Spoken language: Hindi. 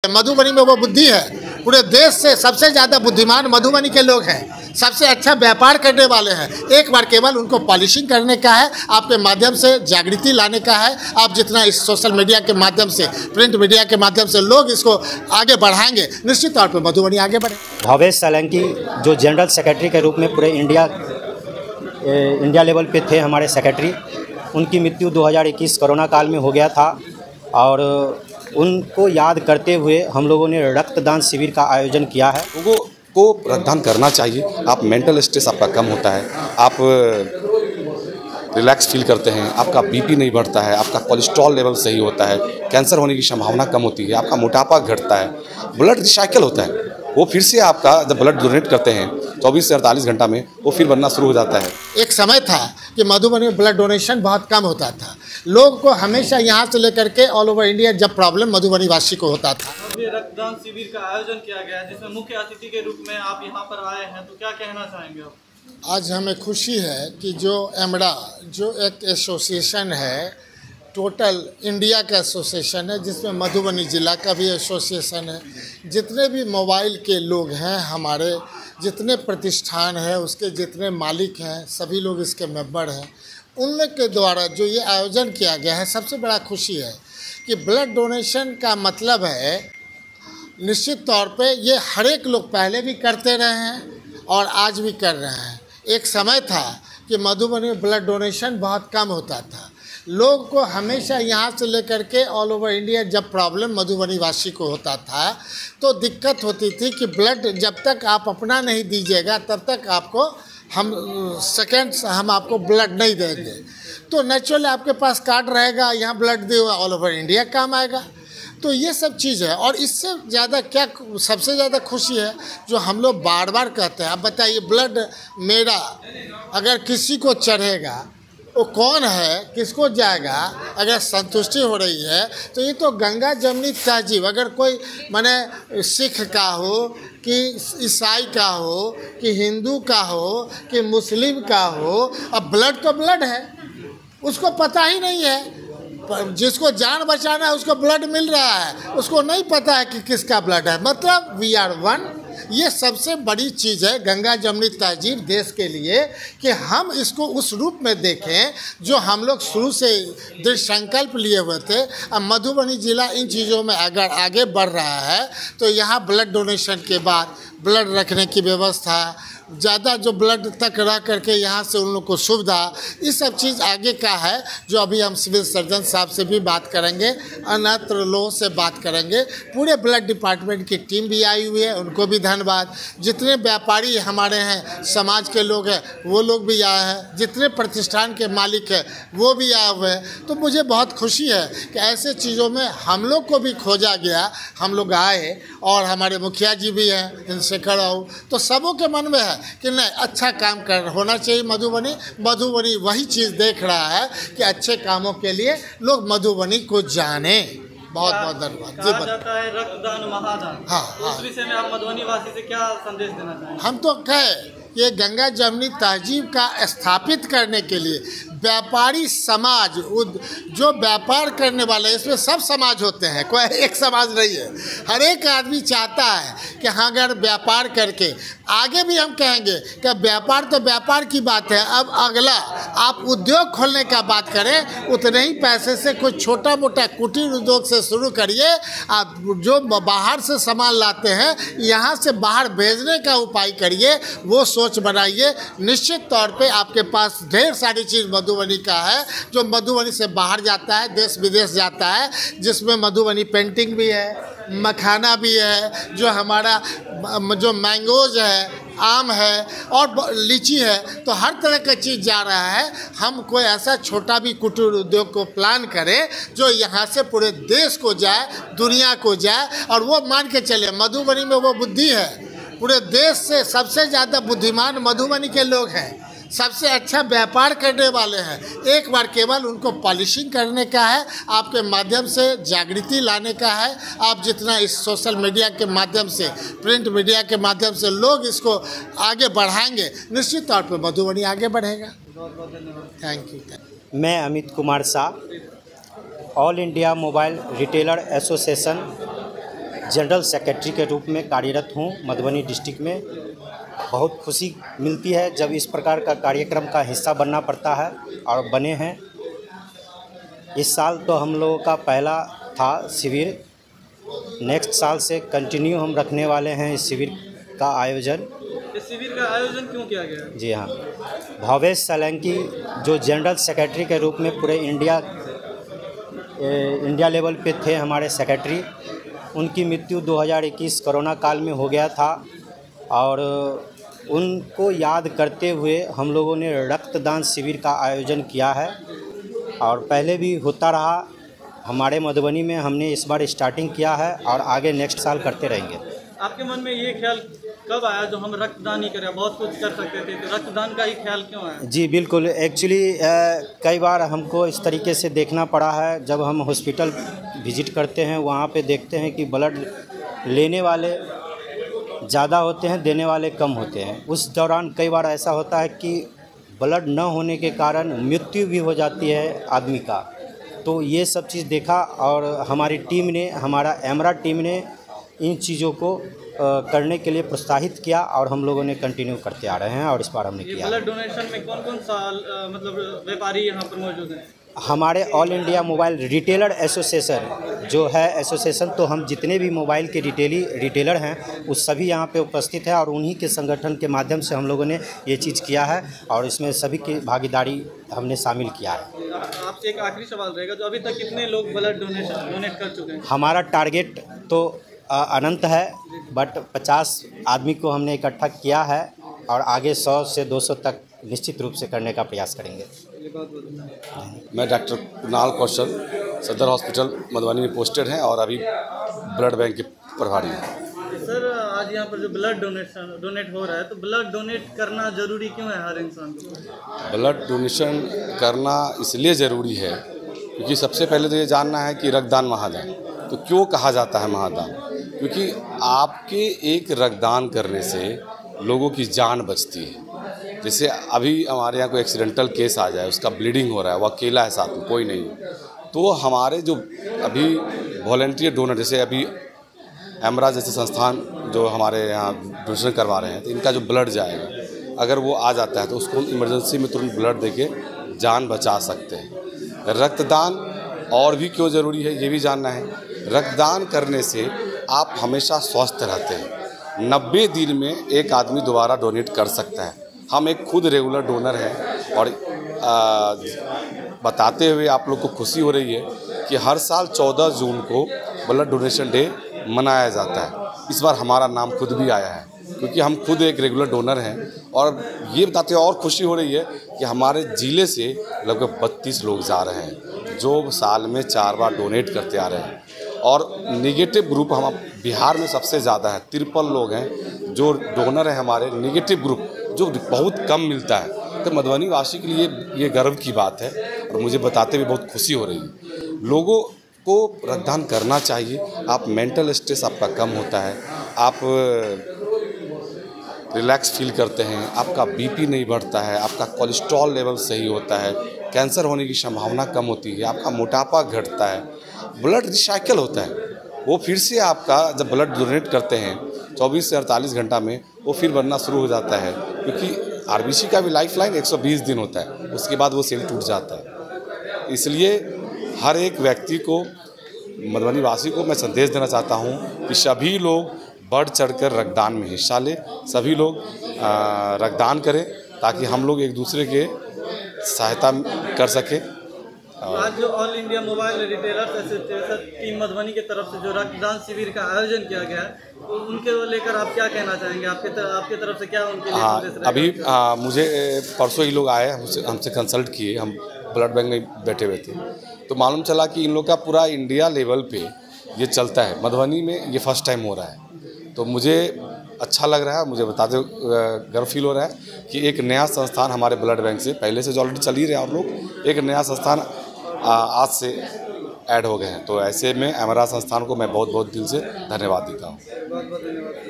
मधुबनी में वो बुद्धि है, पूरे देश से सबसे ज़्यादा बुद्धिमान मधुबनी के लोग हैं, सबसे अच्छा व्यापार करने वाले हैं। एक बार केवल उनको पॉलिशिंग करने का है, आपके माध्यम से जागृति लाने का है। आप जितना इस सोशल मीडिया के माध्यम से, प्रिंट मीडिया के माध्यम से लोग इसको आगे बढ़ाएंगे, निश्चित तौर पर मधुबनी आगे बढ़े। भावेश सोलंकी जो जनरल सेक्रेटरी के रूप में पूरे इंडिया लेवल पे थे हमारे सेक्रेटरी, उनकी मृत्यु 2021 कोरोना काल में हो गया था और उनको याद करते हुए हम लोगों ने रक्तदान शिविर का आयोजन किया है। लोगों को रक्तदान करना चाहिए। आप मेंटल स्ट्रेस आपका कम होता है, आप रिलैक्स फील करते हैं, आपका बीपी नहीं बढ़ता है, आपका कोलेस्ट्रॉल लेवल सही होता है, कैंसर होने की संभावना कम होती है, आपका मोटापा घटता है, ब्लड रिसाइकिल होता है, वो फिर से आपका जब ब्लड डोनेट करते हैं 24 से 48 घंटा में वो फिर बनना शुरू हो जाता है। एक समय था कि मधुबनी में ब्लड डोनेशन बहुत कम होता था, लोग को हमेशा यहाँ से लेकर के ऑल ओवर इंडिया जब प्रॉब्लम मधुबनी वासी को होता था। अभी रक्तदान शिविर का आयोजन किया गया है जिसमें मुख्य अतिथि के रूप में आप यहाँ पर आए हैं, तो क्या कहना चाहेंगे आप? आज हमें खुशी है कि जो एमडा जो एक एसोसिएशन है, टोटल इंडिया का एसोसिएशन है, जिसमें मधुबनी ज़िला का भी एसोसिएशन है, जितने भी मोबाइल के लोग हैं हमारे, जितने प्रतिष्ठान हैं उसके जितने मालिक हैं, सभी लोग इसके मेंबर हैं, उन लोग के द्वारा जो ये आयोजन किया गया है, सबसे बड़ा खुशी है कि ब्लड डोनेशन का मतलब है, निश्चित तौर पे ये हर एक लोग पहले भी करते रहे हैं और आज भी कर रहे हैं। एक समय था कि मधुबनी में ब्लड डोनेशन बहुत कम होता था, लोग को हमेशा यहाँ से लेकर के ऑल ओवर इंडिया जब प्रॉब्लम मधुबनी वासी को होता था तो दिक्कत होती थी कि ब्लड जब तक आप अपना नहीं दीजिएगा तब तक आपको हम आपको ब्लड नहीं देंगे। तो नेचुरली आपके पास कार्ड रहेगा, यहाँ blood they all over India काम आएगा। तो ये सब चीज़ है और इससे ज़्यादा क्या सबसे ज़्यादा खुशी है जो हम लोग बार बार कहते हैं। आप बताइए, ब्लड मेरा अगर किसी को चढ़ेगा वो कौन है, किसको जाएगा? अगर संतुष्टि हो रही है तो ये तो गंगा जमनी तहजीब, अगर कोई माने सिख का हो कि ईसाई का हो कि हिंदू का हो कि मुस्लिम का हो, अब ब्लड तो ब्लड है, उसको पता ही नहीं है। जिसको जान बचाना है उसको ब्लड मिल रहा है, उसको नहीं पता है कि किसका ब्लड है। मतलब वी आर वन। ये सबसे बड़ी चीज़ है गंगा जमनी तहजीब देश के लिए कि हम इसको उस रूप में देखें जो हम लोग शुरू से दृढ़ संकल्प लिए हुए थे। अब मधुबनी ज़िला इन चीज़ों में अगर आगे बढ़ रहा है तो यहाँ ब्लड डोनेशन के बाद ब्लड रखने की व्यवस्था, ज़्यादा जो ब्लड तक रह करके यहाँ से उन लोग को सुविधा, ये सब चीज़ आगे का है जो अभी हम सिविल सर्जन साहब से भी बात करेंगे, अन्य लोगों से बात करेंगे। पूरे ब्लड डिपार्टमेंट की टीम भी आई हुई है, उनको भी धन्यवाद। जितने व्यापारी हमारे हैं, समाज के लोग हैं, वो लोग भी आए हैं, जितने प्रतिष्ठान के मालिक हैं वो भी आए हुए हैं। तो मुझे बहुत खुशी है कि ऐसे चीज़ों में हम लोग को भी खोजा गया, हम लोग आए और हमारे मुखिया जी भी हैं, इनसे कराओ, तो सबों के मन में है कि नहीं अच्छा काम होना चाहिए। मधुबनी वही चीज़ देख रहा है कि अच्छे कामों के लिए लोग मधुबनी को जाने। बहुत बहुत धन्यवाद। कहा जाता है रक्तदान महादान। हाँ। उस विषय में आप मधुबनी वासी से क्या संदेश देना चाहेंगे? हम तो कहे ये गंगा जमनी तहजीब का स्थापित करने के लिए व्यापारी समाज, जो व्यापार करने वाले, इसमें सब समाज होते हैं, कोई एक समाज नहीं है। हर एक आदमी चाहता है कि हाँ अगर व्यापार करके आगे भी हम कहेंगे कि व्यापार तो व्यापार की बात है, अब अगला आप उद्योग खोलने का बात करें, उतने ही पैसे से कोई छोटा मोटा कुटीर उद्योग से शुरू करिए। आप जो बाहर से सामान लाते हैं यहाँ से बाहर भेजने का उपाय करिए, वो सोच बनाइए। निश्चित तौर पे आपके पास ढेर सारी चीज़ मधुबनी का है जो मधुबनी से बाहर जाता है, देश विदेश जाता है, जिसमें मधुबनी पेंटिंग भी है, मखाना भी है, जो हमारा जो मैंगोज है, आम है और लीची है, तो हर तरह का चीज़ जा रहा है। हम कोई ऐसा छोटा भी कुटीर उद्योग को प्लान करें जो यहाँ से पूरे देश को जाए, दुनिया को जाए, और वो मान के चले मधुबनी में वो बुद्धि है, पूरे देश से सबसे ज़्यादा बुद्धिमान मधुबनी के लोग हैं, सबसे अच्छा व्यापार करने वाले हैं। एक बार केवल उनको पॉलिशिंग करने का है, आपके माध्यम से जागृति लाने का है। आप जितना इस सोशल मीडिया के माध्यम से, प्रिंट मीडिया के माध्यम से लोग इसको आगे बढ़ाएंगे, निश्चित तौर पर मधुबनी आगे बढ़ेगा। Thank you. मैं Amit Kumar Shah, all India mobile retailer association general secretary के रूप में कार्यरत हूँ मधुबनी डिस्ट्रिक्ट में। बहुत खुशी मिलती है जब इस प्रकार का कार्यक्रम का हिस्सा बनना पड़ता है और बने हैं। इस साल तो हम लोगों का पहला था शिविर, नेक्स्ट साल से कंटिन्यू हम रखने वाले हैं इस शिविर का आयोजन। इस शिविर का आयोजन क्यों किया गया? जी हाँ, भावेश सोलंकी जो जनरल सेक्रेटरी के रूप में पूरे इंडिया लेवल पे थे हमारे सेक्रेटरी, उनकी मृत्यु 2021 कोरोना काल में हो गया था और उनको याद करते हुए हम लोगों ने रक्तदान शिविर का आयोजन किया है और पहले भी होता रहा हमारे मधुबनी में। हमने इस बार स्टार्टिंग किया है और आगे नेक्स्ट साल करते रहेंगे। आपके मन में ये ख्याल कब आया जो हम रक्तदान ही करें, बहुत कुछ कर सकते थे, तो रक्तदान का ही ख्याल क्यों आया? जी बिल्कुल, एक्चुअली कई बार हमको इस तरीके से देखना पड़ा है। जब हम हॉस्पिटल विजिट करते हैं वहाँ पे देखते हैं कि ब्लड लेने वाले ज़्यादा होते हैं, देने वाले कम होते हैं। उस दौरान कई बार ऐसा होता है कि ब्लड न होने के कारण मृत्यु भी हो जाती है आदमी का। तो ये सब चीज़ देखा और हमारी टीम ने, हमारा एमरा टीम ने इन चीज़ों को करने के लिए प्रोत्साहित किया और हम लोगों ने कंटिन्यू करते आ रहे हैं और इस बार हमने किया। ब्लड डोनेशन में कौन कौन सा मतलब व्यापारी यहाँ पर मौजूद हैं? हमारे all India mobile retailer association जो है एसोसिएशन, तो हम जितने भी मोबाइल के रिटेलर हैं वो सभी यहाँ पे उपस्थित है और उन्हीं के संगठन के माध्यम से हम लोगों ने ये चीज़ किया है और इसमें सभी की भागीदारी हमने शामिल किया है। आपसे एक आखिरी सवाल रहेगा, जो अभी तक कितने लोग ब्लड डोनेट कर चुके हैं? हमारा टारगेट तो अनंत है, बट 50 आदमी को हमने इकट्ठा किया है और आगे 100 से 200 तक निश्चित रूप से करने का प्रयास करेंगे। मैं डॉक्टर कुणाल कौशल सदर हॉस्पिटल मधुबनी में पोस्टेड हैं और अभी ब्लड बैंक के प्रभारी हैं। सर, आज यहाँ पर जो ब्लड डोनेट हो रहा है, तो ब्लड डोनेट करना ज़रूरी क्यों है हर इंसान को? ब्लड डोनेशन करना इसलिए ज़रूरी है क्योंकि सबसे पहले तो ये जानना है कि रक्तदान महादान। तो क्यों कहा जाता है महादान? क्योंकि आपके एक रक्तदान करने से लोगों की जान बचती है। जैसे अभी हमारे यहाँ कोई एक्सीडेंटल केस आ जाए, उसका ब्लीडिंग हो रहा है, वो अकेला है, साथ में कोई नहीं, तो हमारे जो अभी वॉलंटियर डोनर, जैसे अभी एमरा जैसे संस्थान जो हमारे यहाँ डोनेशन करवा रहे हैं, तो इनका जो ब्लड जाएगा अगर वो आ जाता है तो उसको इमरजेंसी में तुरंत ब्लड देके जान बचा सकते हैं। रक्तदान और भी क्यों ज़रूरी है ये भी जानना है। रक्तदान करने से आप हमेशा स्वस्थ रहते हैं। 90 दिन में एक आदमी दोबारा डोनेट कर सकता है। हम एक खुद रेगुलर डोनर हैं और बताते हुए आप लोग को खुशी हो रही है कि हर साल 14 जून को ब्लड डोनेशन डे मनाया जाता है। इस बार हमारा नाम खुद भी आया है क्योंकि हम खुद एक रेगुलर डोनर हैं और ये बताते हुए और खुशी हो रही है कि हमारे ज़िले से लगभग 32 लोग जा रहे हैं जो साल में 4 बार डोनेट करते आ रहे हैं। और नेगेटिव ग्रुप हम बिहार में सबसे ज़्यादा है, 53 लोग हैं जो डोनर हैं हमारे। नेगेटिव ग्रुप जो बहुत कम मिलता है, तो मधुबनी वासी के लिए ये गर्व की बात है और मुझे बताते हुए बहुत खुशी हो रही है। लोगों को रक्तदान करना चाहिए। आप मेंटल स्ट्रेस आपका कम होता है, आप रिलैक्स फील करते हैं, आपका बीपी नहीं बढ़ता है, आपका कोलेस्ट्रॉल लेवल सही होता है, कैंसर होने की संभावना कम होती है, आपका मोटापा घटता है, ब्लड रिसाइकिल होता है। वो फिर से आपका जब ब्लड डोनेट करते हैं 24 से 48 घंटा में वो फिर बनना शुरू हो जाता है क्योंकि आरबीसी का भी लाइफ लाइन 120 दिन होता है, उसके बाद वो सेल टूट जाता है। इसलिए हर एक व्यक्ति को, मधुबनी वासी को मैं संदेश देना चाहता हूँ कि सभी लोग बढ़ चढ़कर रक्तदान में हिस्सा लें, सभी लोग रक्तदान करें ताकि हम लोग एक दूसरे के सहायता कर सकें। आज जो all India mobile retailers association team Madhubani की तरफ से जो रक्तदान शिविर का आयोजन किया गया है, तो उनके लेकर आप क्या कहना चाहेंगे? आपके तरफ से क्या उनके लिए संदेश रहेगा? अभी मुझे परसों ही लोग आए, हमसे कंसल्ट किए, हम ब्लड बैंक में बैठे हुए थे, तो मालूम चला कि इन लोग का पूरा इंडिया लेवल पे ये चलता है। मधुबनी में ये फर्स्ट टाइम हो रहा है, तो मुझे अच्छा लग रहा है। मुझे बताते गर्व फील हो रहा है कि एक नया संस्थान हमारे ब्लड बैंक से, पहले से जो ऑलरेडी चल ही रहे हैं और लोग, एक नया संस्थान आज से ऐड हो गए हैं। तो ऐसे में एमरा संस्थान को मैं बहुत बहुत दिल से धन्यवाद देता हूँ। बहुत बहुत धन्यवाद।